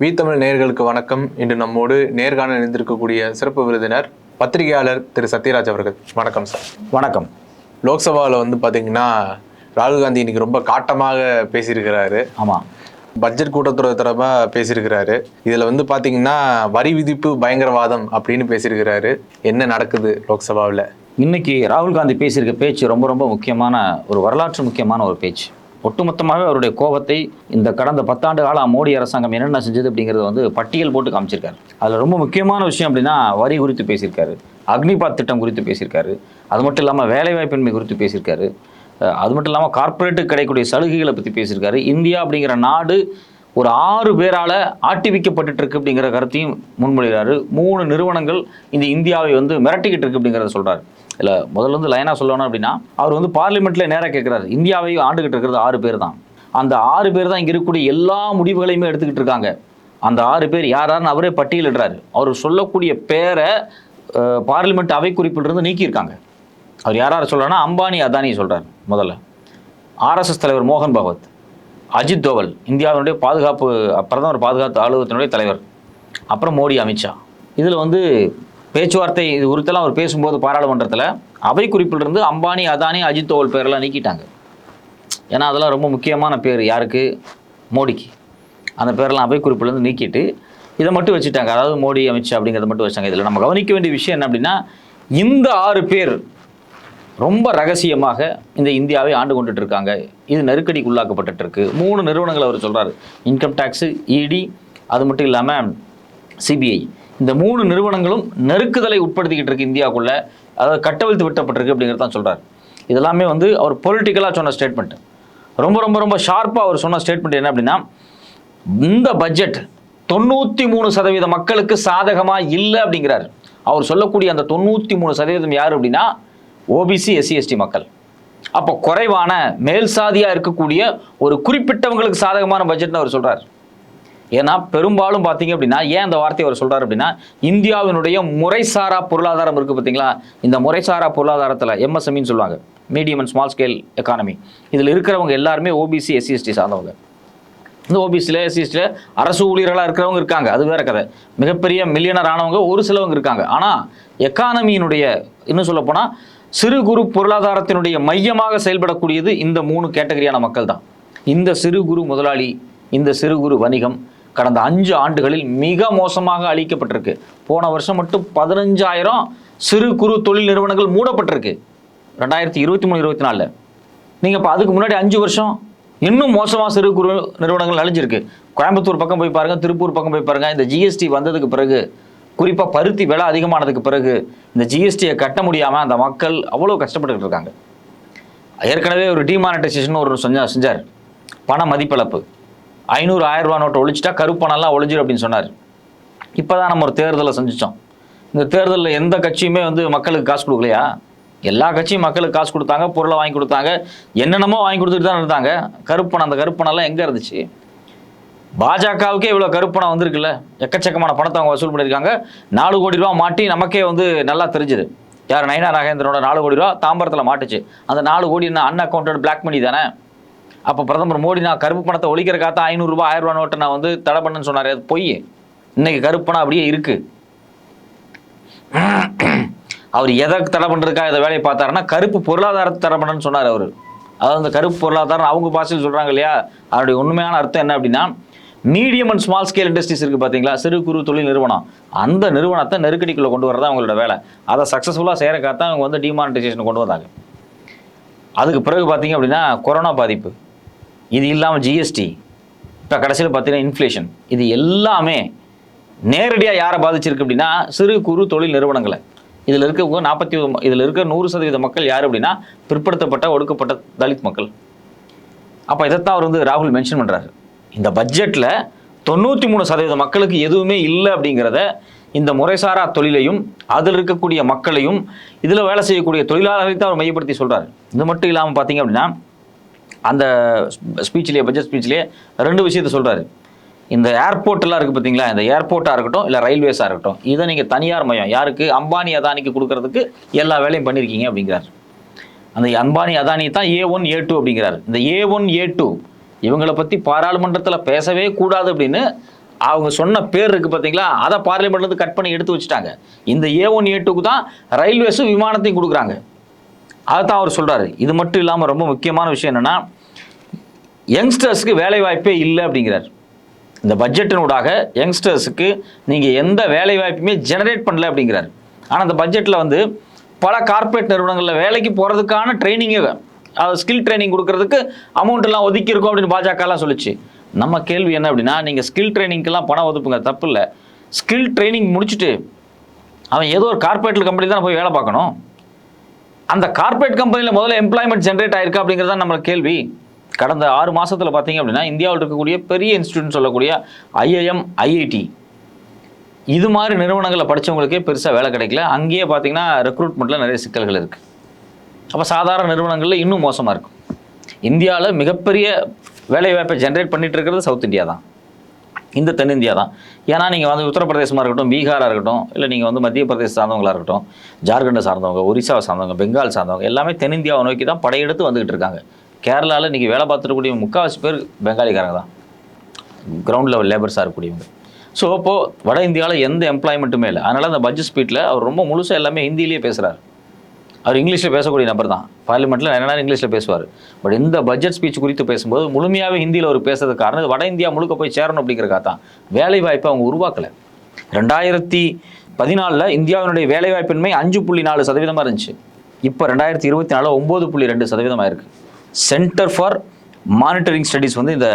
தமிழ் நேயர்களுக்கு வணக்கம். இன்று நம்மோடு நேர்காணல் இணைந்திருக்கக்கூடிய சிறப்பு விருந்தினர் பத்திரிகையாளர் திரு சத்யராஜ் அவர்கள். வணக்கம் சார். வணக்கம். லோக்சபாவில் பார்த்தீங்கன்னா ராகுல் காந்தி இன்னைக்கு ரொம்ப காட்டமாக பேசியிருக்கிறாரு. ஆமாம், பட்ஜெட் கூட்டத்தொடர் தொடர்பாக பேசியிருக்கிறாரு. இதில் பார்த்தீங்கன்னா வரி விதிப்பு பயங்கரவாதம் அப்படின்னு பேசியிருக்கிறாரு. என்ன நடக்குது லோக்சபாவில்? இன்னைக்கு ராகுல் காந்தி பேசியிருக்க பேச்சு ரொம்ப ரொம்ப முக்கியமான ஒரு வரலாற்று முக்கியமான ஒரு பேச்சு. ஒட்டுமொத்தமாகவே அவருடைய கோபத்தை இந்த கடந்த 10 ஆண்டு கால மோடி அரசாங்கம் என்னென்ன செஞ்சது அப்படிங்கிறத பட்டியல் போட்டு காமிச்சிருக்காரு. அதில் ரொம்ப முக்கியமான விஷயம் அப்படின்னா வரி குறித்து பேசியிருக்காரு, அக்னிபாத் திட்டம் குறித்து பேசியிருக்காரு, அது மட்டும் இல்லாமல் வேலைவாய்ப்பின்மை குறித்து பேசியிருக்காரு, அது மட்டும் இல்லாமல் கார்ப்பரேட்டுக்கு கிடைக்கக்கூடிய சலுகைகளை பற்றி பேசியிருக்காரு. இந்தியா அப்படிங்கிற நாடு ஒரு 6 பேரால் ஆட்டிவிக்கப்பட்டு இருக்கு அப்படிங்கிற கருத்தையும் முன்மொழிகிறாரு. 3 நிறுவனங்கள் இந்த இந்தியாவை மிரட்டிக்கிட்டு இருக்கு அப்படிங்கிறத சொல்கிறார். இல்லை, முதல்ல லைனாக சொல்லணும் அப்படின்னா, அவர் பார்லிமெண்ட்டில் நேராக கேட்குறாரு, இந்தியாவை ஆண்டுகிட்டு இருக்கிறது 6 பேர் தான். அந்த 6 பேர் தான் இங்கே இருக்கக்கூடிய எல்லா முடிவுகளையுமே எடுத்துக்கிட்டு இருக்காங்க. அந்த 6 பேர் யாராருன்னு அவரே பட்டியலிடுறாரு. அவர் சொல்லக்கூடிய பேரை பார்லிமெண்ட் அவை குறிப்பிலிருந்து நீக்கியிருக்காங்க. அவர் யார் சொல்கிறாருன்னா அம்பானி அதானி சொல்கிறார். முதல்ல ஆர்எஸ்எஸ் தலைவர் மோகன் பகவத், அஜித் தோவல் இந்தியாவினுடைய பிரதமர் பாதுகாப்பு அலுவலகத்தினுடைய தலைவர், அப்புறம் மோடி, அமித்ஷா. இதில் பேச்சுவார்த்தை இது குறித்தெல்லாம் அவர் பேசும்போது பாராளுமன்றத்தில் அவை குறிப்பிலிருந்து அம்பானி அதானி அஜித் தோவல் பேரெல்லாம் நீக்கிட்டாங்க. ஏன்னா அதெல்லாம் ரொம்ப முக்கியமான பேர். யாருக்கு? மோடிக்கு. அந்த பேரெல்லாம் அவை குறிப்பிலிருந்து நீக்கிட்டு இதை மட்டும் வச்சுட்டாங்க. அதாவது மோடி, அமித்ஷா அப்படிங்கிறத மட்டும் வச்சாங்க. இதில் நம்ம கவனிக்க வேண்டிய விஷயம் என்ன அப்படின்னா, இந்த 6 பேர் ரொம்ப ரகசியமாக இந்த இந்தியாவை ஆண்டு கொண்டுட்டு இருக்காங்க. இது நெருக்கடிக்கு உள்ளாக்கப்பட்டு இருக்கு. 3 நிறுவனங்கள் அவர் சொல்கிறார். இன்கம் டேக்ஸு, இடி, அது மட்டும் இல்லாமல் சிபிஐ. இந்த 3 நிறுவனங்களும் நெருக்குதலை உட்படுத்திக்கிட்டு இருக்கு இந்தியாவுக்குள்ள, அதாவது கட்டவிழ்த்து விட்டப்பட்டிருக்கு அப்படிங்கிறது தான் சொல்கிறார். இதெல்லாமே அவர் பொலிட்டிக்கலாக சொன்ன ஸ்டேட்மெண்ட். ரொம்ப ரொம்ப ரொம்ப ஷார்ப்பாக அவர் சொன்ன ஸ்டேட்மெண்ட் என்ன அப்படின்னா, இந்த பட்ஜெட் 93% மக்களுக்கு சாதகமாக இல்லை அப்படிங்கிறார். அவர் சொல்லக்கூடிய அந்த 93% யார் அப்படின்னா ஓபிசி, எஸ்சி, எஸ்டி மக்கள். அப்போ குறைவான மேல் சாதியாக இருக்கக்கூடிய ஒரு குறிப்பிட்டவங்களுக்கு சாதகமான பட்ஜெட்னு அவர் சொல்கிறார். ஏன்னா பெரும்பாலும் பார்த்தீங்க அப்படின்னா, ஏன் அந்த வார்த்தையை அவர் சொல்கிறார் அப்படின்னா, இந்தியாவினுடைய முறைசாரா பொருளாதாரம் இருக்குது பார்த்தீங்களா, இந்த முறைசாரா பொருளாதாரத்தில் எம்எஸ்எம்இன்னு சொல்லுவாங்க, medium and small scale economy. இதில் இருக்கிறவங்க எல்லாருமே ஓபிசி, எஸ்சி, எஸ்டி சார்ந்தவங்க. இந்த ஓபிசியில், எஸ்சி, எஸ்டியில் அரசு ஊழியர்களாக இருக்கிறவங்க இருக்காங்க, அது வேற கதை. மிகப்பெரிய மில்லியனர் ஆனவங்க ஒரு சிலவங்க இருக்காங்க. ஆனால் எக்கானமியினுடைய இன்னும் சொல்லப்போனால் சிறு குறு பொருளாதாரத்தினுடைய மையமாக செயல்படக்கூடியது இந்த 3 கேட்டகரியான மக்கள் தான். இந்த சிறு குறு முதலாளி, இந்த சிறு குறு வணிகம் கடந்த 5 ஆண்டுகளில் மிக மோசமாக அழிக்கப்பட்டிருக்கு. போன வருஷம் மட்டும் 15,000 சிறு குறு தொழில் நிறுவனங்கள் மூடப்பட்டிருக்கு 2023-24. நீங்கள் இப்போ அதுக்கு முன்னாடி 5 வருஷம் இன்னும் மோசமாக சிறு குறு நிறுவனங்கள் அழிஞ்சிருக்கு. கோயம்புத்தூர் பக்கம் போய் பாருங்கள், திருப்பூர் பக்கம் போய் பாருங்கள். இந்த ஜிஎஸ்டி வந்ததுக்கு பிறகு, குறிப்பாக பருத்தி விலை அதிகமானதுக்கு பிறகு இந்த ஜிஎஸ்டியை கட்ட முடியாமல் அந்த மக்கள் அவ்வளோ கஷ்டப்பட்டுக்கிட்டு இருக்காங்க. ஏற்கனவே ஒரு டிமானிட்டைசேஷன் ஒரு செஞ்சார். பண மதிப்பிழப்பு 500-1000 ரூபா நோட்டை ஒழிச்சிட்டா கருப்பணம்லாம் ஒழிஞ்சிடும் அப்படின்னு சொன்னார். இப்போ தான் நம்ம ஒரு தேர்தலை செஞ்சிட்டோம். இந்த தேர்தலில் எந்த கட்சியுமே மக்களுக்கு காசு கொடுக்கலையா? எல்லா கட்சியும் மக்களுக்கு காசு கொடுத்தாங்க, பொருளை வாங்கி கொடுத்தாங்க, என்னென்னமோ வாங்கி கொடுத்துட்டு தான் இருந்தாங்க. கருப்பணம், அந்த கருப்பணம்லாம் எங்கே இருந்துச்சு? பாஜகவுக்கே இவ்வளோ கருப்பணம் வந்திருக்குல்ல, எக்கச்சக்கமான பணத்தை அவங்க வசூல் பண்ணியிருக்காங்க. 4 கோடி ரூபா மாட்டி நமக்கே நல்லா தெரிஞ்சுது. யார்? நயினா நாகேந்திரனோட 4 கோடி ரூபா தாம்பரத்தில் மாட்டுச்சு. அந்த 4 கோடி என்ன அன்அக்கௌண்டட் பிளாக் மணி தானே? அப்போ பிரதமர் மோடி நான் கருப்பு பணத்தை ஒழிக்கிறக்காக 500 ரூபா 1000 ரூபா நோட்டை நான் தடை பண்ணுன்னு சொன்னார். அது பொய். இன்னைக்கு கருப்பு பணம் அப்படியே இருக்கு. அவர் எதை தடை பண்ணுறதுக்காக இதை வேலையை பார்த்தாருன்னா, கருப்பு பொருளாதாரத்தை தடை பண்ணுன்னு சொன்னார் அவர். அதாவது அந்த கருப்பு பொருளாதாரம் அவங்க பாஷையில் சொல்கிறாங்க இல்லையா, அதனுடைய உண்மையான அர்த்தம் என்ன அப்படின்னா, medium and small scale industries இருக்குது பார்த்தீங்களா, சிறு குறு தொழில் நிறுவனம், அந்த நிறுவனத்தை நெருக்கடிக்குள்ளே கொண்டு வரதான் அவங்களோட வேலை. அதை சக்ஸஸ்ஃபுல்லாக செய்கிறக்காக அவங்க டிமானிட்டைசேஷன் கொண்டு வந்தாங்க. அதுக்கு பிறகு பார்த்தீங்க அப்படின்னா கொரோனா பாதிப்பு, இது இல்லாமல் ஜிஎஸ்டி, இப்போ கடைசியில் பார்த்தீங்கன்னா இன்ஃப்ளேஷன், இது எல்லாமே நேரடியாக யாரை பாதிச்சிருக்கு அப்படின்னா சிறு குறு தொழில் நிறுவனங்களை. இதில் இருக்கவங்க இதில் இருக்க 100% மக்கள் யார் அப்படின்னா பிற்படுத்தப்பட்ட ஒடுக்கப்பட்ட தலித் மக்கள். அப்போ இதைத்தான் அவர் ராகுல் மென்ஷன் பண்ணுறாரு. இந்த பட்ஜெட்டில் 93% மக்களுக்கு எதுவுமே இல்லை அப்படிங்கிறத, இந்த முறைசாரா தொழிலையும் அதில் இருக்கக்கூடிய மக்களையும் இதில் வேலை செய்யக்கூடிய தொழிலாளர்களை தான் அவர் மையப்படுத்தி சொல்கிறார். இது மட்டும் இல்லாமல் பார்த்தீங்க அப்படின்னா அந்த ஸ்பீச்லேயே, பட்ஜெட் ஸ்பீச்லேயே 2 விஷயத்தை சொல்கிறாரு. இந்த ஏர்போர்ட்டெல்லாம் இருக்குது பார்த்தீங்களா, இந்த ஏர்போர்ட்டாக இருக்கட்டும் இல்லை ரயில்வேஸாக இருக்கட்டும், இதை நீங்கள் தனியார் மையம் யாருக்கு? அம்பானி அதானிக்கு கொடுக்கறதுக்கு எல்லா வேலையும் பண்ணியிருக்கீங்க அப்படிங்கிறார். அந்த அம்பானி அதானி தான் A1 A2 அப்படிங்கிறார். இந்த A1 A2 இவங்களை பற்றி பாராளுமன்றத்தில் பேசவே கூடாது அப்படின்னு அவங்க சொன்ன பேர் இருக்குது பார்த்தீங்களா, அதை பார்லிமெண்ட்லேருந்து கட் பண்ணி எடுத்து வச்சுட்டாங்க. இந்த A1 A2க்கு தான் ரயில்வேஸும் விமானத்தையும் கொடுக்குறாங்க. அதை தான் அவர் சொல்கிறாரு. இது மட்டும் இல்லாமல் ரொம்ப முக்கியமான விஷயம் என்னென்னா, யங்ஸ்டர்ஸுக்கு வேலை வாய்ப்பே இல்லை அப்படிங்கிறார். இந்த பட்ஜெட்டினூடாக யங்ஸ்டர்ஸுக்கு நீங்கள் எந்த வேலை வாய்ப்புமே ஜெனரேட் பண்ணல அப்படிங்கிறார். ஆனால் அந்த பட்ஜெட்டில் வந்து பல கார்ப்பரேட் நிறுவனங்களில் வேலைக்கு போகிறதுக்கான ட்ரைனிங்கை, ஸ்கில் ட்ரைனிங் கொடுக்கறதுக்கு அமௌண்ட் எல்லாம் ஒதுக்கியிருக்கோம் அப்படின்னு பாஜகலாம் சொல்லிச்சு. நம்ம கேள்வி என்ன அப்படின்னா, நீங்கள் ஸ்கில் ட்ரைனிங்க்கெல்லாம் பணம் ஒதுப்புங்க, தப்பு இல்லை. ஸ்கில் ட்ரைனிங் முடிச்சுட்டு அவன் ஏதோ ஒரு கார்ப்பரேட் கம்பெனி தான் போய் வேலை பார்க்கணும். அந்த கார்ப்பரேட் கம்பெனியில் முதல்ல எம்ப்ளாய்மெண்ட் ஜென்ரேட் ஆயிருக்கா அப்படிங்கிறது தான் நம்ம கேள்வி. கடந்த 6 மாதத்தில் பார்த்தீங்க அப்படின்னா இந்தியாவில் இருக்கக்கூடிய பெரிய இன்ஸ்டியூட்னு சொல்லக்கூடிய IIM, IIT இது மாதிரி நிறுவனங்களில் படித்தவங்களுக்கே பெருசாக வேலை கிடைக்கல. அங்கேயே பார்த்தீங்கன்னா ரெக்ரூட்மெண்ட்டில் நிறைய சிக்கல்கள் இருக்குது. அப்போ சாதாரண நிறுவனங்களில் இன்னும் மோசமாக இருக்கும். இந்தியாவில் மிகப்பெரிய வேலைவாய்ப்பை ஜென்ரேட் பண்ணிகிட்டு இருக்கிறது சவுத் இந்தியா தான், இந்த தென்னிந்தியா தான். ஏன்னா நீங்கள் வந்து உத்தரப்பிரதேசமாக இருக்கட்டும், பீகாராக இருக்கட்டும், இல்லை நீங்கள் வந்து மத்திய பிரதேச சார்ந்தவங்களாக இருக்கட்டும், ஜார்க்கண்டை சார்ந்தவங்க, ஒரிசாவை சார்ந்தவங்க, பெங்கால் சார்ந்தவங்க எல்லாமே தென்னிந்தியாவை நோக்கி தான் படையெடுத்து வந்துகிட்டு இருக்காங்க. கேரளாவில் இன்றைக்கி வேலை பார்த்துருக்கூடிய முக்கால்வாசி பேர் பெங்காலிக்காரங்க தான், கிரவுண்ட் லெவல் லேபர்ஸாக இருக்கக்கூடியவங்க. ஸோ இப்போது வட இந்தியாவில் எந்த எம்ப்ளாய்மெண்ட்டுமே இல்லை. அதனால் அந்த பட்ஜெட் ஸ்பீட்டில் அவர் ரொம்ப முழுசாக எல்லாமே ஹிந்திலேயே பேசுகிறார். அவர் இங்கிலீஷில் பேசக்கூடிய நபர் தான், பார்லிமெண்ட்டில் நிறைய நேரம் இங்கிலீஷில் பேசுவார். பட் இந்த பட்ஜெட் ஸ்பீச் குறித்து பேசும்போது முழுமையாகவே ஹிந்தியில் அவர் பேசுறதுக்கு காரணம் இது வட இந்தியா முழுக்க போய் சேரணும் அப்படிங்கிறக்காக தான். வேலை வாய்ப்பை அவங்க உருவாக்கலை. 2014 இந்தியாவினுடைய வேலைவாய்ப்பின்மை 5.4% இருந்துச்சு. இப்போ 2024 9.2% ஆயிருக்கு. சென்டர் ஃபார் மானிட்டரிங் ஸ்டடீஸ் வந்து இந்த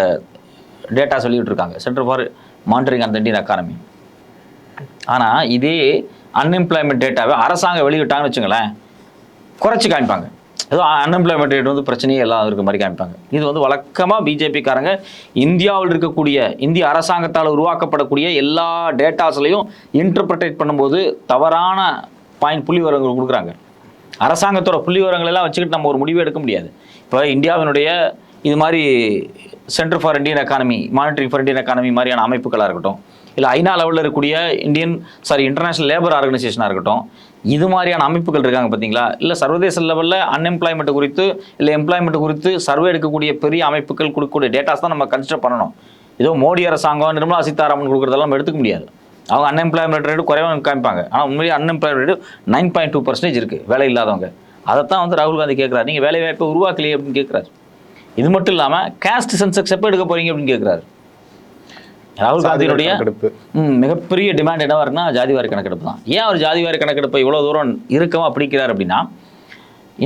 டேட்டா சொல்லிகிட்டு இருக்காங்க, centre for monitoring and Indian economy. ஆனால் இதே அன்எம்ப்ளாய்மெண்ட் டேட்டாவை அரசாங்கம் வெளியிட்டாங்கன்னு வச்சுங்களேன், குறைச்சி காமிப்பாங்க. ஏதோ அன்எம்ப்ளாய்மெண்ட் ரேட் வந்து பிரச்சனையே எல்லாம் இருக்க மாதிரி காமிப்பாங்க. இது வந்து வழக்கமாக பிஜேபிக்காரங்க இந்தியாவில் இருக்கக்கூடிய இந்திய அரசாங்கத்தால் உருவாக்கப்படக்கூடிய எல்லா டேட்டாஸ்லையும் இன்டர்பிரட்டேட் பண்ணும்போது தவறான புள்ளி விவரங்கள் கொடுக்குறாங்க. அரசாங்கத்தோட புள்ளி விவரங்கள் எல்லாம் வச்சுக்கிட்டு நம்ம ஒரு முடிவு எடுக்க முடியாது. இப்போ இந்தியாவினுடைய இது மாதிரி centre for Indian economy, monitoring for Indian economy மாதிரியான அமைப்புகளாக இருக்கட்டும், இல்லை ஐநா லெவலில் இருக்கக்கூடிய இன்டர்நேஷனல் லேபர் ஆர்கனைசேஷனாக இருக்கட்டும், இது மாதிரியான அமைப்புகள் இருக்காங்க பார்த்தீங்களா, இல்லை சர்வதேச லெவலில் அன்எம்ப்ளாய்மெண்ட் குறித்து இல்லை எம்ப்ளாய்மெண்ட் குறித்து சர்வே எடுக்கக்கூடிய பெரிய அமைப்புகள் கொடுக்கக்கூடிய டேட்டாஸ் தான் நம்ம கன்சிடர் பண்ணணும். ஏதோ மோடி அரசாங்கம் நிர்மலா சீதாராமன் கொடுக்குறதெல்லாம் நம்ம எடுத்துக்க முடியாது. அவங்க அன்எம்ப்ளாய்மெண்ட் ரேட்டு குறைவாக காமிப்பாங்க. ஆனால் உண்மையிலேயே அன்எம்ப்ளாய்மெண்ட் ரேட்டு 9.2% இருக்குது, வேலை இல்லாதவங்க. அதைத்தான் வந்து ராகுல் காந்தி கேட்குறாரு, நீங்கள் வேலை வாய்ப்பை உருவாக்கலையே அப்படின்னு கேட்குறாரு. இது மட்டும் இல்லாமல் கேஸ்ட் சென்செக்ஸ் எப்போ எடுக்க போகிறீங்க அப்படின்னு கேட்குறாரு. ராகுல் காந்தியினுடைய மிகப்பெரிய டிமாண்ட் என்னவா இருக்குன்னா ஜாதிவாரி கணக்கெடுப்பு தான். ஏன் அவர் ஜாதிவாரி கணக்கெடுப்பை இவ்வளோ தூரம் இருக்கவும் அப்படிக்கிறார் அப்படின்னா,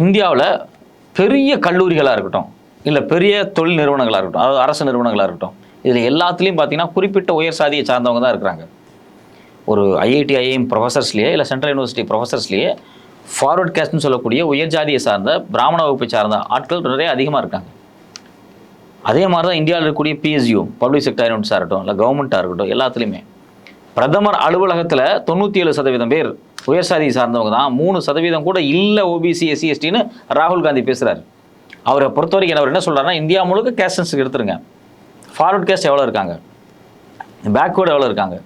இந்தியாவில் பெரிய கல்லூரிகளாக இருக்கட்டும், இல்லை பெரிய தொழில் நிறுவனங்களாக இருக்கட்டும், அதாவது அரசு நிறுவனங்களாக இருக்கட்டும், இதில் எல்லாத்துலேயும் பார்த்தீங்கன்னா குறிப்பிட்ட உயர் சாதியை சார்ந்தவங்க தான் இருக்கிறாங்க. ஒரு IIT IIM ப்ரொஃபஸர்ஸ்லேயே இல்லை சென்ட்ரல் யூனிவர்சிட்டி ப்ரொஃபஸர்ஸ்லேயே ஃபார்வர்ட் கேஸ்ட்னு சொல்லக்கூடிய உயர் ஜாதியை சார்ந்த பிராமண வகுப்பை சார்ந்த ஆட்கள் நிறைய அதிகமாக இருக்காங்க. அதே மாதிரி தான் இந்தியாவில் இருக்கக்கூடிய PSU, பப்ளிக் செக்டர் யூனிட்ஸாக இருக்கட்டும், இல்லை கவர்மெண்ட்டாக இருக்கட்டும், எல்லாத்துலேயுமே பிரதமர் அலுவலகத்தில் 97% பேர் உயர் சாதியை சார்ந்தவங்க தான். 3% கூட இல்லை OBC SC STன்னு ராகுல் காந்தி பேசுகிறார். அவரை பொறுத்த வரைக்கும் அவர் என்ன சொல்கிறாருன்னா, இந்தியா முழுக்க கேஸ்ட் சென்சஸ் எடுத்துருங்க, ஃபார்வர்ட் கேஸ்ட் எவ்வளோ இருக்காங்க, பேக்வேர்டு எவ்வளோ இருக்காங்க,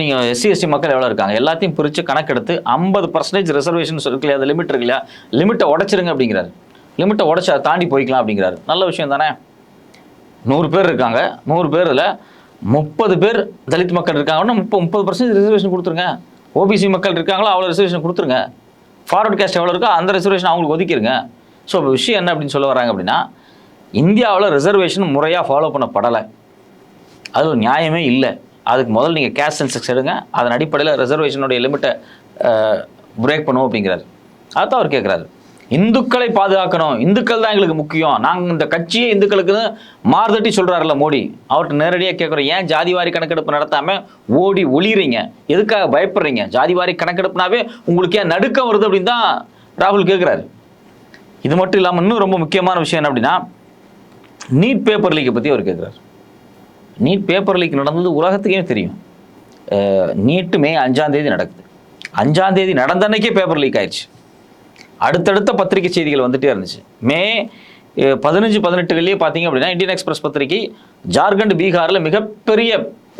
நீங்கள் SC ST மக்கள் எவ்வளோ இருக்காங்க, எல்லாத்தையும் பிரித்து கணக்கெடுத்து 50% ரிசர்வேஷன் இருக்கு இல்லையா, அந்த லிமிட் இருக்கு இல்லையா, லிமிட்டை உடச்சிருங்க அப்படிங்கிறாரு. லிமிட்டை உடச்சி அதை தாண்டி போய்க்கலாம் அப்படிங்கிறாரு. நல்ல விஷயம் தானே. 100 பேர் இருக்காங்க, 100 பேரில் 30 பேர் தலித் மக்கள் இருக்காங்கன்னா 30% ரிசர்வேஷன் கொடுத்துருங்க. OBC மக்கள் இருக்காங்களோ அவ்வளோ ரிசர்வேஷன் கொடுத்துருங்க. ஃபார்வர்ட் கேஸ்ட் எவ்வளோ இருக்கோ அந்த ரிசர்வேஷன் அவங்களுக்கு ஒதுக்கிடுங்க. ஸோ இப்போ விஷயம் என்ன அப்படின்னு சொல்ல வராங்க அப்படின்னா, இந்தியாவில் ரிசர்வேஷன் முறையாக ஃபாலோ பண்ணப்படலை, அது ஒரு நியாயமே இல்லை. அதுக்கு முதல்ல நீங்கள் கேஸ்ட் சென்சஸ் எடுங்க, அதன் அடிப்படையில் ரிசர்வேஷனுடைய லிமிட்டை பிரேக் பண்ணுவோம் அப்படிங்கிறாரு. அதான் அவர் கேட்குறாரு. இந்துக்களை பாதுகாக்கணும், இந்துக்கள் தான் எங்களுக்கு முக்கியம், நாங்கள் இந்த கட்சியே இந்துக்களுக்குன்னு மாறுதட்டி சொல்கிறாருல்ல மோடி. அவர்கிட்ட நேரடியாக கேட்குறோம், ஏன் ஜாதிவாரி கணக்கெடுப்பு நடத்தாமல் ஓடி ஒளிறீங்க, எதுக்காக பயப்படுறீங்க, ஜாதிவாரி கணக்கெடுப்புனாவே உங்களுக்கு ஏன் நடுக்கம் வருது அப்படின்னு தான் ராகுல் கேட்குறாரு. இது மட்டும் இல்லாமல் இன்னும் ரொம்ப முக்கியமான விஷயம் என்ன அப்படின்னா, நீட் பேப்பர் லீக்கை பற்றி அவர் கேட்குறாரு. நீட் பேப்பர் லீக் நடந்தது உலகத்துக்கே தெரியும். நீட்டு மே 5ஆம் தேதி நடக்குது. 5ஆம் தேதி நடந்த அன்னைக்கே பேப்பர் லீக் ஆயிடுச்சு. அடுத்தடுத்த பத்திரிகை செய்திகள் வந்துட்டே இருந்துச்சு. மே 15-18 பார்த்தீங்க அப்படின்னா இந்தியன் எக்ஸ்பிரஸ் பத்திரிகை ஜார்க்கண்ட் பீகாரில் மிகப்பெரிய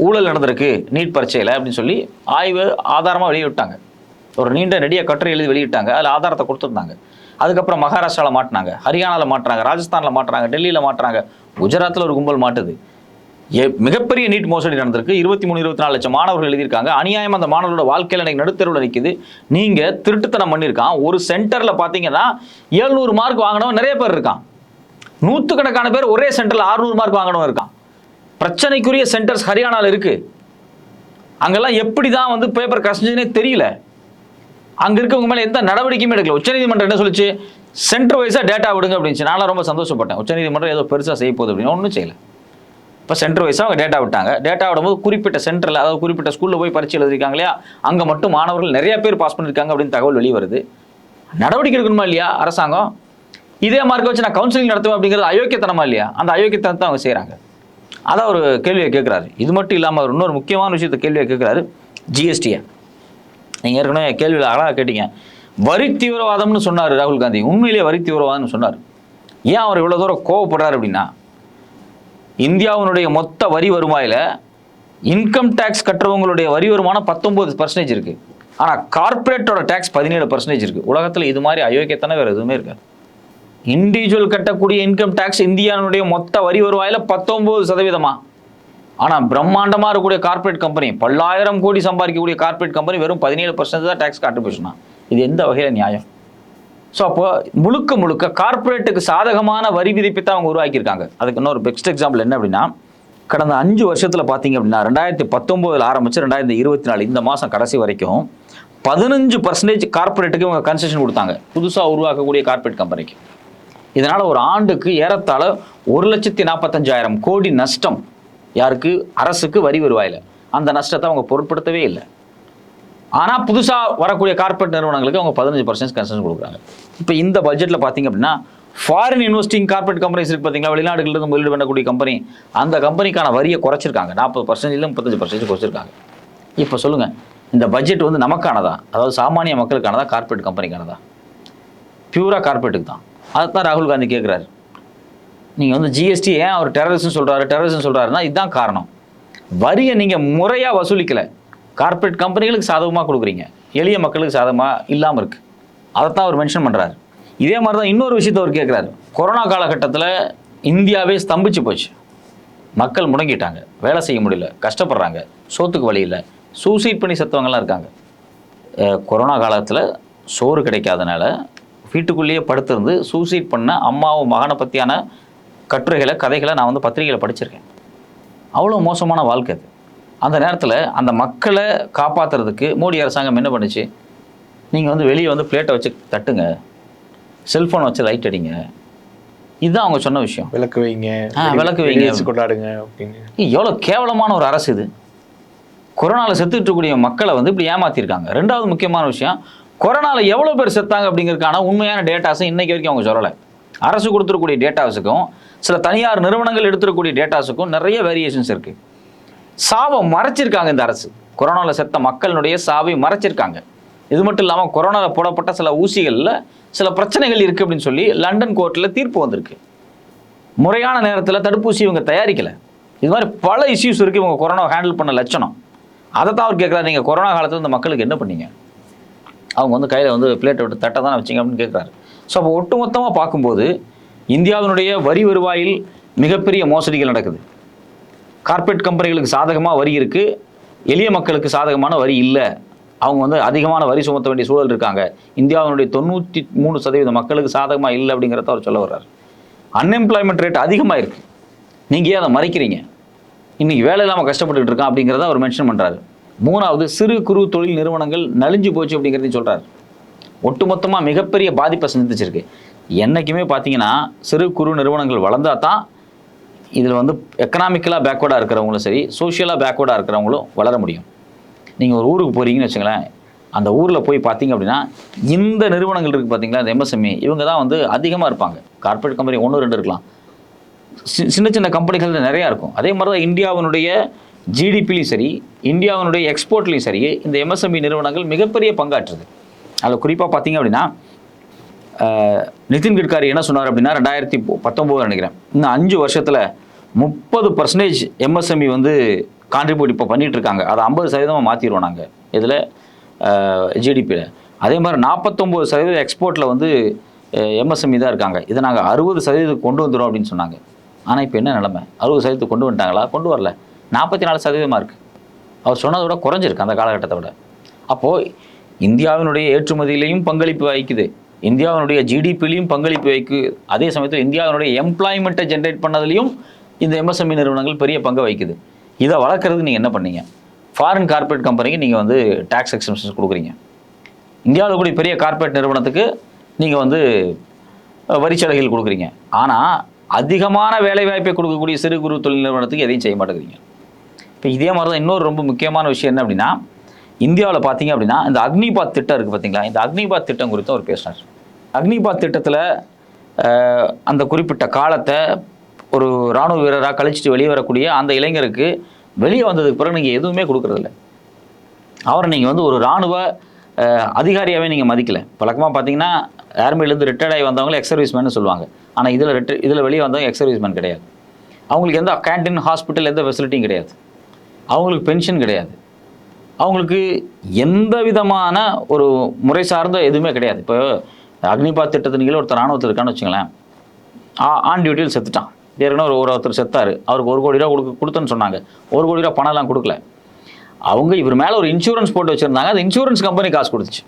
ஊழல் நடந்திருக்கு நீட் பரீட்சையில் அப்படின்னு சொல்லி ஆய்வு ஆதாரமாக வெளியிட்டாங்க. ஒரு நீண்ட நெடிய கட்டுரை எழுதி வெளியிட்டாங்க. அதில் ஆதாரத்தை கொடுத்துருந்தாங்க. அதுக்கப்புறம் மகாராஷ்டிராவில் மாட்டினாங்க, ஹரியானாவில் மாட்டுறாங்க, ராஜஸ்தானில் மாட்டுறாங்க, டெல்லியில் மாட்டுறாங்க, குஜராத்தில் ஒரு கும்பல் மாட்டுது. மிகப்பெரிய நீட் மோசடி நடந்திருக்கு. 23-24 லட்சம் மாணவர்கள் எழுதியிருக்காங்க. அநியாயம் அந்த மாணவர்களோட வாழ்க்கையில் எனக்கு நடுத்தருவில் நிற்குது. நீங்கள் திருட்டுத்தனம் பண்ணியிருக்கான். ஒரு சென்டரில் பார்த்தீங்கன்னா 700 மார்க் வாங்கினவன் நிறைய பேர் இருக்கான். நூற்றுக்கணக்கான பேர் ஒரே சென்டரில் 600 மார்க் வாங்கினவன் இருக்கான். பிரச்சனைக்குரிய சென்டர்ஸ் ஹரியானாவில் இருக்குது. அங்கெல்லாம் எப்படி தான் வந்து பேப்பர் கசிஞ்சுன்னே தெரியல. அங்கே இருக்கவங்க மேலே எந்த நடவடிக்கையுமே எடுக்கல. உச்சநீதிமன்றம் என்ன சொல்லிச்சு? சென்டர் வைஸாக டேட்டா விடுங்க அப்படின்ச்சு. நானும் ரொம்ப சந்தோஷப்பட்டேன். உச்சநீதிமன்றம் ஏதோ பெருசாக செய்ய போகுது அப்படின்னு ஒன்றும் செய்யலை. இப்போ சென்டர் வைஸாக அவங்க டேட்டா விட்டாங்க. டேட்டா விடும்போது குறிப்பிட்ட சென்டரில், அதாவது குறிப்பிட்ட ஸ்கூலில் போய் பரீட்சை எழுதிருக்காங்க இல்லையா, அங்கே மட்டும் மாணவர்கள் நிறைய பேர் பாஸ் பண்ணியிருக்காங்க அப்படின்னு தகவல் வெளியே வருது. நடவடிக்கை எடுக்கணுமா இல்லையா அரசாங்கம்? இதே மார்க்கை வச்சு நான் கவுன்சிலிங் நடத்துவேன் அப்படிங்கிறது அயோக்கியத்தனமா இல்லையா? அந்த அயோக்கியத்தனத்தை அவங்க செய்கிறாங்க. அதான் ஒரு கேள்வியை கேட்குறாரு. இது மட்டும் இல்லாமல் அவர் இன்னொரு முக்கியமான விஷயத்தை கேள்வியை கேட்குறாரு, ஜிஎஸ்டியை. நீங்கள் ஏற்கனவே கேள்வியில் அழகாக கேட்டீங்க. வரி தீவிரவாதம்னு சொன்னார் ராகுல் காந்தி. உண்மையிலேயே வரி தீவிரவாதம்னு சொன்னார். ஏன் அவர் இவ்வளோ தூரம் கோவப்படுறாரு அப்படின்னா, இந்தியாவினுடைய மொத்த வரி வருவாயில் இன்கம் டேக்ஸ் கட்டுறவங்களுடைய வரி வருமானம் 19% இருக்குது. ஆனால் கார்பரேட்டோட டேக்ஸ் 17% இருக்குது. உலகத்தில் இது மாதிரி அயோக்கியத்தானே வேறு எதுவுமே இருக்காது. இண்டிவிஜுவல் கட்டக்கூடிய இன்கம் டேக்ஸ் இந்தியாவுடைய மொத்த வரி வருவாயில் 19%. ஆனால் பிரம்மாண்டமாக இருக்கக்கூடிய கார்பரேட் கம்பெனி, பல்லாயிரம் கோடி சம்பாதிக்கக்கூடிய கார்பரேட் கம்பெனி வெறும் 17% தான் டேக்ஸ் கான்ட்ரிபியூஷனா. இது எந்த வகையில் நியாயம்? ஸோ அப்போ முழுக்க முழுக்க கார்பரேட்டுக்கு சாதகமான வரி விதிப்பை தான் அவங்க உருவாக்கியிருக்காங்க. அதுக்கு இன்னொரு பெஸ்ட் எக்ஸாம்பிள் என்ன அப்படின்னா, கடந்த 5 வருஷத்தில் பார்த்தீங்க அப்படின்னா 2019 ஆரம்பித்து 2024 இந்த மாதம் கடைசி வரைக்கும் 15% கார்பரேட்டுக்கு இவங்க கன்செஷன் கொடுத்தாங்க, புதுசாக உருவாக்கக்கூடிய கார்பரேட் கம்பெனிக்கு. இதனால் ஒரு ஆண்டுக்கு ஏறத்தாழ 1,45,000 கோடி நஷ்டம். யாருக்கு? அரசுக்கு வரி வருவாயில். அந்த நஷ்டத்தை அவங்க பொருட்படுத்தவே இல்லை. ஆனால் புதுசாக வரக்கூடிய கார்பரேட் நிறுவனங்களுக்கு அவங்க 15% கன்செஷன் கொடுக்குறாங்க. இப்போ இந்த பட்ஜெட்டில் பார்த்தீங்க அப்படின்னா ஃபாரின் இன்வெஸ்டிங் கார்பரேட் கம்பெனிஸ் இருக்குது பார்த்தீங்களா, வெளிநாடுகளிலிருந்து முதலீடு பண்ணக்கூடிய கம்பெனி, அந்த கம்பெனிக்கான வரியை குறைச்சிருக்காங்க. 40% 35% குறைச்சிருக்காங்க. இப்போ சொல்லுங்கள், இந்த பட்ஜெட் வந்து நமக்கானதா? அதாவது சாமானிய மக்களுக்கானதா, கார்பரேட் கம்பெனிக்கானதா? பியூரா கார்பரேட்டுக்கு தான். அதுதான் ராகுல் காந்தி கேட்குறாரு. நீங்கள் வந்து ஜிஎஸ்டி ஏன் அவர் டெரரிசம் சொல்கிறாருன்னா இதுதான் காரணம். வரியை நீங்கள் முறையாக வசூலிக்கலை. கார்பரேட் கம்பெனிகளுக்கு சாதகமாக கொடுக்குறீங்க, எளிய மக்களுக்கு சாதகமாக இல்லாமல் இருக்குது. அதைத்தான் அவர் மென்ஷன் பண்ணுறாரு. இதே மாதிரி தான் இன்னொரு விஷயத்தை அவர் கேட்குறாரு. கொரோனா காலகட்டத்தில் இந்தியாவே ஸ்தம்பிச்சு போச்சு. மக்கள் முடங்கிட்டாங்க, வேலை செய்ய முடியல, கஷ்டப்படுறாங்க, சோத்துக்கு வழி இல்லை, சூசைட் பண்ணி செத்தவங்கலாம் இருக்காங்க. கொரோனா காலத்தில் சோறு கிடைக்காதனால வீட்டுக்குள்ளேயே படுத்திருந்து சூசைட் பண்ண அம்மாவும் மகனை பற்றியான கட்டுரைகளை, கதைகளை நான் வந்து பத்திரிகையில் படிச்சிருக்கேன். அவ்வளோ மோசமான வாழ்க்கை அது. அந்த நேரத்தில் அந்த மக்களை காப்பாற்றுறதுக்கு மோடி அரசாங்கம் என்ன பண்ணுச்சு? நீங்கள் வந்து வெளியே வந்து பிளேட்டை வச்சு தட்டுங்க, செல்ஃபோனை வச்சு லைட் அடிங்க, இதுதான் அவங்க சொன்ன விஷயம். விளக்கு வைங்க, விளக்கு வைங்க, கொண்டாடுங்க அப்படின்னு. எவ்வளோ கேவலமான ஒரு அரசு இது. கொரோனாவில் செத்துக்கிட்டு இருக்கக்கூடிய மக்களை வந்து இப்படி ஏமாற்றிருக்காங்க. ரெண்டாவது முக்கியமான விஷயம், கொரோனாவில் எவ்வளோ பேர் செத்தாங்க அப்படிங்கிறதுக்கான உண்மையான டேட்டாஸை இன்றைக்கி வரைக்கும் அவங்க சொல்லலை. அரசு கொடுத்துருக்கூடிய டேட்டாஸுக்கும் சில தனியார் நிறுவனங்கள் எடுத்துருக்கூடிய டேட்டாஸுக்கும் நிறைய வேரியேஷன்ஸ் இருக்குது. சாவை மறைச்சிருக்காங்க இந்த அரசு. கொரோனாவில் செத்த மக்களுடைய சாவை மறைச்சிருக்காங்க. இது மட்டும் இல்லாமல் கொரோனாவில் போடப்பட்ட சில ஊசிகளில் சில பிரச்சனைகள் இருக்குது அப்படின்னு சொல்லி லண்டன் கோர்ட்டில் தீர்ப்பு வந்திருக்கு. முறையான நேரத்தில் தடுப்பூசி இவங்க தயாரிக்கலை. இது மாதிரி பல இஷ்யூஸ் இருக்குது இவங்க கொரோனா ஹேண்டில் பண்ண லட்சணம். அதை தான் அவர் கேட்குறாரு, நீங்கள் கொரோனா காலத்தில் இந்த மக்களுக்கு என்ன பண்ணீங்க? அவங்க வந்து கையில் வந்து பிளேட்டை விட்டு தட்டை தானே வச்சிங்க அப்படின்னு கேட்குறாரு. ஸோ அப்போ ஒட்டுமொத்தமாக பார்க்கும்போது இந்தியாவினுடைய வரி வருவாயில் மிகப்பெரிய மோசடிகள் நடக்குது. கார்பரேட் கம்பெனிகளுக்கு சாதகமாக வரி இருக்குது, எளிய மக்களுக்கு சாதகமான வரி இல்லை. அவங்க வந்து அதிகமான வரி சுமத்த வேண்டிய சூழல் இருக்காங்க. இந்தியாவினுடைய 93% மக்களுக்கு சாதகமாக இல்லை அப்படிங்கிறத அவர் சொல்ல வர்றாரு. அன்எம்ப்ளாய்மெண்ட் ரேட் அதிகமாக இருக்குது, நீங்கள் ஏன் அதை மறைக்கிறீங்க? இன்றைக்கி வேலை இல்லாமல் கஷ்டப்பட்டுக்கிட்டு இருக்கான் அப்படிங்கிறத அவர் மென்ஷன் பண்ணுறாரு. மூணாவது, சிறு குறு தொழில் நிறுவனங்கள் நலிஞ்சு போச்சு அப்படிங்கிறதையும் சொல்கிறார். ஒட்டுமொத்தமாக மிகப்பெரிய பாதிப்பை சந்திச்சிருக்கு. என்றைக்குமே பார்த்தீங்கன்னா சிறு குறு நிறுவனங்கள் வளர்ந்தால் தான் இதில் வந்து எக்கனாமிக்கலாக பேக்வர்டாக இருக்கிறவங்களும் சரி, சோஷியலாக பேக்வர்டாக இருக்கிறவங்களும் வளர முடியும். நீங்கள் ஒரு ஊருக்கு போகிறீங்கன்னு வச்சுங்களேன், அந்த ஊரில் போய் பார்த்தீங்க அப்படின்னா இந்த நிறுவனங்கள் இருக்குது பார்த்தீங்களா, இந்த எம்எஸ்எம்இ, இவங்க தான் வந்து அதிகமாக இருப்பாங்க. கார்பரேட் கம்பெனி 1-2 இருக்கலாம், சின்ன சின்ன கம்பெனிகள் நிறையா இருக்கும். அதே மாதிரி தான் இந்தியாவினுடைய ஜிடிபிலையும் சரி, இந்தியாவினுடைய எக்ஸ்போர்ட்லேயும் சரி, இந்த எம்எஸ்எம்இ நிறுவனங்கள் மிகப்பெரிய பங்காற்றுது. அதில் குறிப்பாக பார்த்தீங்க அப்படின்னா நிதின் கட்காரி என்ன சொன்னார் அப்படின்னா 2019 நினைக்கிறேன், இன்னும் 5 வருஷத்தில் 30% எம்எஸ்எம்இ வந்து கான்ட்ரிபியூட் இப்போ பண்ணிகிட்டு இருக்காங்க. அதை 50% மாற்றிடுவோம் நாங்கள் இதில் ஜிடிபியில். அதே மாதிரி 49% எக்ஸ்போர்ட்டில் வந்து எம்எஸ்எம்இ தான் இருக்காங்க. இதை நாங்கள் 60% கொண்டு வந்துடும் அப்படின்னு சொன்னாங்க. ஆனால் இப்போ என்ன நிலைமை? 60% கொண்டு வந்துட்டாங்களா? கொண்டு வரல. 44% இருக்குது. அவர் சொன்னதை விட குறைஞ்சிருக்கு அந்த காலகட்டத்தை விட. அப்போது இந்தியாவினுடைய ஏற்றுமதியிலையும் பங்களிப்பு வகிக்குது, இந்தியாவினுடைய ஜிடிபிலையும் பங்களிப்பு வைக்குது. அதே சமயத்தில் இந்தியாவினுடைய எம்ப்ளாய்மெண்ட்டை ஜென்ரேட் பண்ணதுலையும் இந்த எம்எஸ்எம்இ நிறுவனங்கள் பெரிய பங்கை வகிக்குது. இதை வளர்க்குறதுக்கு நீங்கள் என்ன பண்ணீங்க? ஃபாரின் கார்ப்பரேட் கம்பெனிக்கு நீங்கள் வந்து டேக்ஸ் எக்ஸம்ஷன்ஸ் கொடுக்குறீங்க. இந்தியாவில் கூடிய பெரிய கார்ப்பரேட் நிறுவனத்துக்கு நீங்கள் வந்து வரிச்சலுகைகள் கொடுக்குறீங்க. ஆனால் அதிகமான வேலைவாய்ப்பை கொடுக்கக்கூடிய சிறு குறு தொழில் நிறுவனத்துக்கு எதையும் செய்ய மாட்டேங்கிறீங்க. இப்போ இதே மாதிரி தான் இன்னொரு ரொம்ப முக்கியமான விஷயம் என்ன அப்படின்னா, இந்தியாவில் பார்த்தீங்க அப்படின்னா இந்த அக்னிபாத் திட்டம் இருக்குது பார்த்தீங்களா? இந்த அக்னிபாத் திட்டம் குறித்து அவர் பேசினார். அக்னிபாத் திட்டத்தில் அந்த குறிப்பிட்ட காலத்தை ஒரு இராணுவ வீரராக கழிச்சிட்டு வெளியே வரக்கூடிய அந்த இளைஞருக்கு வெளியே வந்ததுக்கு பிறகு நீங்கள் எதுவுமே கொடுக்குறதில்ல. அவரை நீங்கள் வந்து ஒரு இராணுவ அதிகாரியாகவே நீங்கள் மதிக்கலை. வழக்கமாக பார்த்தீங்கன்னா ஆர்மிலேருந்து ரிட்டையர்ட் ஆகி வந்தவங்களே எக்ஸ் சர்வீஸ்மேன்னு சொல்லுவாங்க. ஆனால் இதில் வெளியே வந்தவங்க எக்ஸ் சர்வீஸ்மேன் கிடையாது. அவங்களுக்கு எந்த கேன்டீன், ஹாஸ்பிட்டல், எந்த ஃபெசிலிட்டியும் கிடையாது. அவங்களுக்கு பென்ஷன் கிடையாது. அவங்களுக்கு எந்த விதமான ஒரு முறை சார்ந்த எதுவுமே கிடையாது. இப்போ அக்னிபாத் திட்டத்தின் ஒருத்தர் ராணுவத்தில் இருக்கான்னு வச்சுங்களேன், ஆன் டியூட்டியில் செத்துட்டான். ஏற்கனவே ஒருத்தர் செத்தார், அவருக்கு 1 கோடி ரூபா கொடுத்தேன்னு சொன்னாங்க. 1 கோடி ரூபா பணம்லாம் கொடுக்கல. அவங்க இவர் மேலே ஒரு இன்சூரன்ஸ் போட்டு வச்சுருந்தாங்க. அந்த இன்சூரன்ஸ் கம்பெனி காசு கொடுத்துச்சு.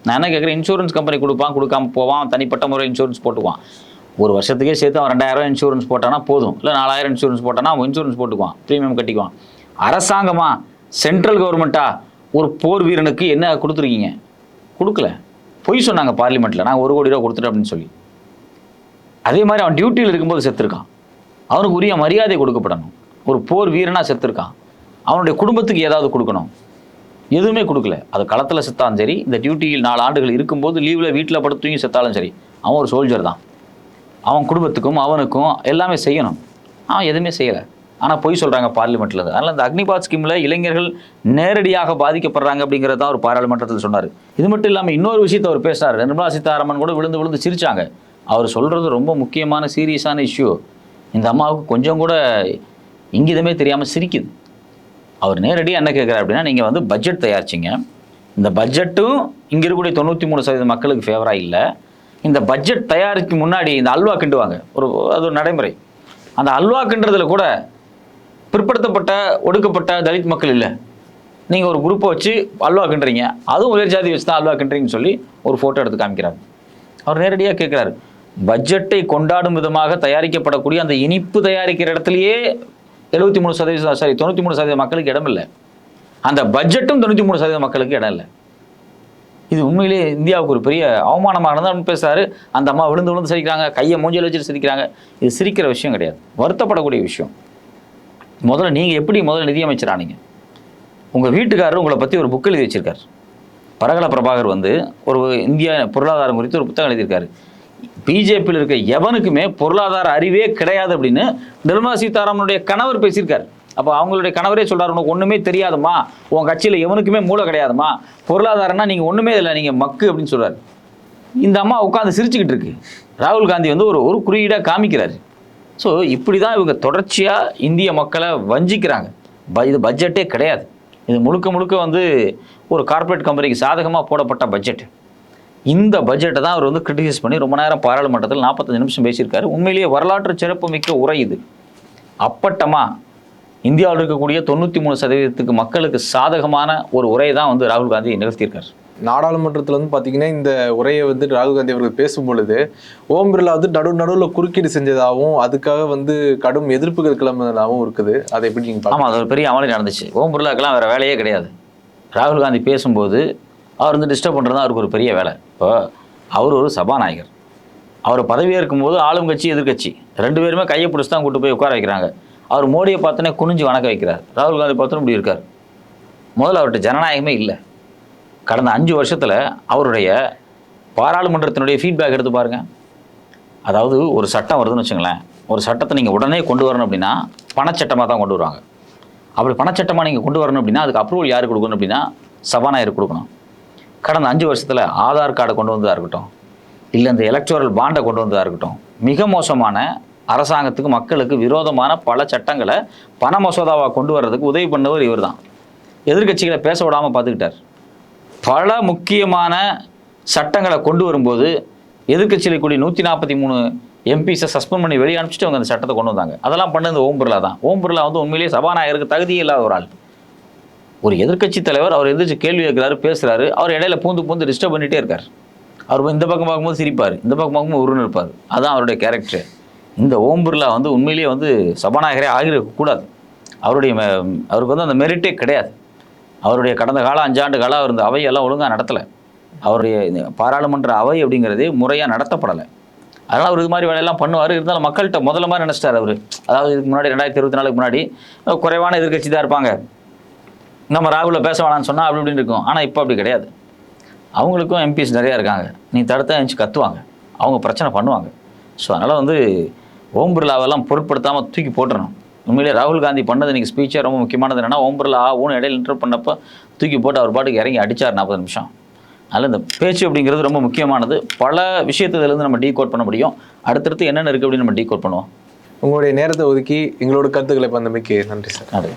நான் என்ன கேட்குறேன், இன்சூரன்ஸ் கம்பெனி கொடுக்காம போவான், தனிப்பட்ட முறை இன்சூரன்ஸ் போட்டுக்குவான். ஒரு வருஷத்துக்கே சேர்த்து அவன் 2000 இன்சூரன்ஸ் போட்டானா போதும், இல்லை 4000 இன்சூரன்ஸ் போட்டானா அவன் இன்சூரன்ஸ் போட்டுக்குவான், ப்ரீமியம் கட்டிக்குவான். அரசாங்கமா, சென்ட்ரல் கவர்மெண்ட்டா ஒரு போர் வீரனுக்கு என்ன கொடுத்துருக்கீங்க? கொடுக்கல. பொய் சொன்னாங்க பார்லிமெண்ட்டில், நான் 1 கோடி ரூபா கொடுத்துட்டேன் அப்படின்னு சொல்லி. அதே மாதிரி அவன் டியூட்டியில் இருக்கும்போது செத்துருக்கான், அவனுக்கு உரிய மரியாதை கொடுக்கப்படணும். ஒரு போர் வீரனாக செத்துருக்கான், அவனுடைய குடும்பத்துக்கு ஏதாவது கொடுக்கணும். எதுவுமே கொடுக்கல. அது களத்தில் செத்தாலும் சரி, இந்த டியூட்டியில் 4 ஆண்டுகள் இருக்கும்போது லீவில் வீட்டில் படுத்து செத்தாலும் சரி, அவன் ஒரு சோல்ஜர் தான். அவன் குடும்பத்துக்கும் அவனுக்கும் எல்லாமே செய்யணும். அவன் எதுவுமே செய்யலை. ஆனால் பொய் சொல்கிறாங்க பார்லிமெண்ட்டில். அதனால் இந்த அக்னிபாத் ஸ்கீமில் இளைஞர்கள் நேரடியாக பாதிக்கப்படுறாங்க அப்படிங்கிறது தான் ஒரு பாராளுமன்றத்தில் சொன்னார். இது மட்டும் இல்லாமல் இன்னொரு விஷயத்தை அவர் பேசினார். நிர்மலா சீதாராமன் கூட விழுந்து சிரித்தாங்க. அவர் சொல்கிறது ரொம்ப முக்கியமான சீரியஸான இஷ்யூ. இந்த அம்மாவுக்கு கொஞ்சம் கூட இங்கிதமே தெரியாமல் சிரிக்குது. அவர் நேரடியாக என்ன கேட்குறாரு அப்படின்னா, நீங்கள் வந்து பட்ஜெட் தயாரிச்சிங்க, இந்த பட்ஜெட்டும் இங்கே இருக்கக்கூடிய 93% மக்களுக்கு ஃபேவராக இல்லை. இந்த பட்ஜெட் தயாரிக்கு முன்னாடி இந்த அல்வா கிண்டுவாங்க, அது ஒரு நடைமுறை. அந்த அல்வா கிண்டுறதுல கூட பிற்படுத்தப்பட்ட ஒடுக்கப்பட்ட தலித் மக்கள் இல்லை. நீங்கள் ஒரு குரூப்பை வச்சு அல்வா கிண்டுறீங்க, அதுவும் உயர் ஜாதி வச்சு தான் அல்வா கிண்டுறீங்கன்னு சொல்லி ஒரு ஃபோட்டோ எடுத்து காமிக்கிறார். அவர் நேரடியாக கேட்குறாரு, பட்ஜெட்டை கொண்டாடும் விதமாக தயாரிக்கப்படக்கூடிய அந்த இனிப்பு தயாரிக்கிற இடத்துலையே 93% மக்களுக்கு இடம் இல்லை. அந்த பட்ஜெட்டும் 93% மக்களுக்கு இடம் இல்லை. இது உண்மையிலேயே இந்தியாவுக்கு ஒரு பெரிய அவமானமாக தான் பேசுகிறாரு. அந்த அம்மா விழுந்து சிரிக்கிறாங்க, கையை மூஞ்சியில் வச்சுட்டு சிரிக்கிறாங்க. இது சிரிக்கிற விஷயம் கிடையாது, வருத்தப்படக்கூடிய விஷயம். முதல்ல நீங்கள் எப்படி நிதியமைச்சரானீங்க? உங்கள் வீட்டுக்காரர் உங்களை பற்றி ஒரு புக் எழுதி வச்சிருக்கார். பரகல பிரபாகர் வந்து ஒரு இந்திய பொருளாதாரம் குறித்து ஒரு புத்தகம் எழுதியிருக்காரு. பிஜேபியில் இருக்க எவனுக்குமே பொருளாதார அறிவே கிடையாது அப்படின்னு நிர்மலா சீதாராமனுடைய கணவர் பேசியிருக்காரு. அப்போ அவங்களுடைய கணவரே சொல்கிறார், உனக்கு ஒன்றுமே தெரியாதுமா, உன் கட்சியில் எவனுக்குமே மூளை கிடையாதுமா, பொருளாதாரம்னா நீங்கள் ஒன்றுமே இல்லை, நீங்கள் மக்கு அப்படின்னு சொல்கிறார். இந்த அம்மா உட்காந்து சிரிச்சுக்கிட்டு இருக்கு. ராகுல் காந்தி வந்து ஒரு குறியீடாக காமிக்கிறாரு. ஸோ இப்படி தான் இவங்க தொடர்ச்சியாக இந்திய மக்களை வஞ்சிக்கிறாங்க. இது பட்ஜெட்டே கிடையாது. இது முழுக்க வந்து ஒரு கார்ப்பரேட் கம்பெனிக்கு சாதகமாக போடப்பட்ட பட்ஜெட். இந்த பட்ஜெட்டை தான் அவர் வந்து கிரிட்டிசைஸ் பண்ணி ரொம்ப நேரம் பாராளுமன்றத்தில் 45 நிமிஷம் பேசியிருக்காரு. உண்மையிலேயே வரலாற்று சிறப்பு மிக்க உரை இது. அப்பட்டமாக இந்தியாவில் இருக்கக்கூடிய 93% மக்களுக்கு சாதகமான ஒரு உரையை தான் வந்து ராகுல் காந்தி நிகழ்த்தியிருக்கார். நாடாளுமன்றத்தில் வந்து பார்த்தீங்கன்னா இந்த உரையை வந்து ராகுல் காந்தி அவர்கள் பேசும் பொழுது ஓம் பிர்லா வந்து நடுவில் குறுக்கீடு செஞ்சதாகவும் அதுக்காக வந்து கடும் எதிர்ப்புகள் கிளம்புனதாகவும் இருக்குது. அதை எப்படி நீங்கள்? ஆமாம், அது ஒரு பெரிய அமளி நடந்துச்சு. ஓம் பிர்லாக்கெல்லாம் வேறு வேலையே கிடையாது. ராகுல் காந்தி பேசும்போது அவர் வந்து டிஸ்டர்ப் பண்ணுறது தான் அவருக்கு ஒரு பெரிய வேலை. இப்போ அவர் ஒரு சபாநாயகர். அவர் பதவியேற்கும் போது ஆளும் கட்சி எதிர்கட்சி 2 பேருமே கையை பிடிச்சி தான் கூட்டு போய் உட்கார வைக்கிறாங்க. அவர் மோடியை பார்த்தோன்னே குனிஞ்சு வணக்க வைக்கிறார். ராகுல் காந்தி பார்த்தோன்னு இப்படி இருக்கார். முதல்ல அவர்கிட்ட ஜனநாயகமே இல்லை. கடந்த 5 வருஷத்தில் அவருடைய பாராளுமன்றத்தினுடைய ஃபீட்பேக் எடுத்து பாருங்கள். அதாவது ஒரு சட்டம் வருதுன்னு வச்சுங்களேன், ஒரு சட்டத்தை நீங்கள் உடனே கொண்டு வரணும் அப்படின்னா பணச்சட்டமாக தான் கொண்டு வருவாங்க. அப்படி பணச்சட்டமாக நீங்கள் கொண்டு வரணும் அப்படின்னா அதுக்கு அப்ரூவல் யாருக்கு கொடுக்கணும் அப்படின்னா சபாநாயகருக்கு கொடுக்கணும். கடந்த 5 வருஷத்தில் ஆதார் கார்டை கொண்டு வந்ததாக இருக்கட்டும், இல்லை இந்த எலக்டோரல் பாண்டை கொண்டு வந்ததாக இருக்கட்டும், மிக மோசமான அரசாங்கத்துக்கு மக்களுக்கு விரோதமான பல சட்டங்களை பண மசோதாவாக கொண்டு வர்றதுக்கு உதவி பண்ணவர் இவர் தான். எதிர்கட்சிகளை பேச விடாமல் பார்த்துக்கிட்டார். பல முக்கியமான சட்டங்களை கொண்டு வரும்போது எதிர்கட்சியில் கூடிய 143 எம்பிஸை சஸ்பெண்ட் பண்ணி வெளியே அனுப்பிச்சிட்டு அவங்க அந்த சட்டத்தை கொண்டு வந்தாங்க. அதெல்லாம் பண்ணது ஓம் பிர்லா தான். ஓம் பிர்லா வந்து உண்மையிலேயே சபாநாயகருக்கு தகுதியே இல்லாத ஒரு ஆள். ஒரு எதிர்க்கட்சி தலைவர் அவர் எந்திரிச்சு கேள்வி கேட்குறாரு, பேசுகிறாரு, அவர் இடையில பூந்து டிஸ்டர்ப் பண்ணிகிட்டே இருக்கார். அவர் இந்த பக்கம் பார்க்கும்போது சிரிப்பார், இந்த பக்கம் பார்க்கும்போது உருன்னு இருப்பார். அதுதான் அவருடைய கேரக்டர். இந்த ஓம் பிர்லா வந்து உண்மையிலேயே வந்து சபாநாயகரே ஆகிடக்கூடாது. அவருக்கு வந்து அந்த மெரிட்டே கிடையாது. அவருடைய கடந்த கால 5 ஆண்டு காலம் அவர் இந்த அவையெல்லாம் ஒழுங்காக நடத்தலை. அவருடைய பாராளுமன்ற அவை அப்படிங்கிறதே முறையாக நடத்தப்படலை. அதனால் அவர் இது மாதிரி வேலையெல்லாம் பண்ணுவார். இருந்தாலும் மக்கள்கிட்ட முதல்ல மாதிரி நினச்சிட்டார் அவர். அதாவது இதுக்கு முன்னாடி 2024 முன்னாடி குறைவான எதிர்க்கட்சி தான் இருப்பாங்க, நம்ம ராகுலில் பேச வேணான்னு சொன்னால் அப்படி இப்படின்னு இருக்கும். ஆனால் இப்போ அப்படி கிடையாது. அவங்களுக்கும் எம்பிஸ் நிறையா இருக்காங்க. நீ தடுத்தா எழுந்து கத்துவாங்க, அவங்க பிரச்சனை பண்ணுவாங்க. ஸோ அதனால் வந்து ஓம் பிர்லாவெல்லாம் பொருட்படுத்தாமல் தூக்கி போட்டுறணும். உண்மையிலே ராகுல் காந்தி பண்ணது இன்றைக்கி ஸ்பீச்சே ரொம்ப முக்கியமானது என்னென்னா, ஓம் பிர்லா இடையில இன்டர் பண்ணப்போ தூக்கி போட்டு அவர் பாட்டுக்கு இறங்கி அடித்தார் 40 நிமிஷம். அதனால் இந்த பேச்சு அப்படிங்கிறது ரொம்ப முக்கியமானது. பல விஷயத்துலேருந்து நம்ம டீகோட் பண்ண முடியும். அடுத்தடுத்து என்னென்ன இருக்குது அப்படின்னு நம்ம டீகோட் பண்ணுவோம். உங்களுடைய நேரத்தை ஒதுக்கி எங்களோட கருத்துக்களை பந்தமைக்கு நன்றி சார். நன்றி.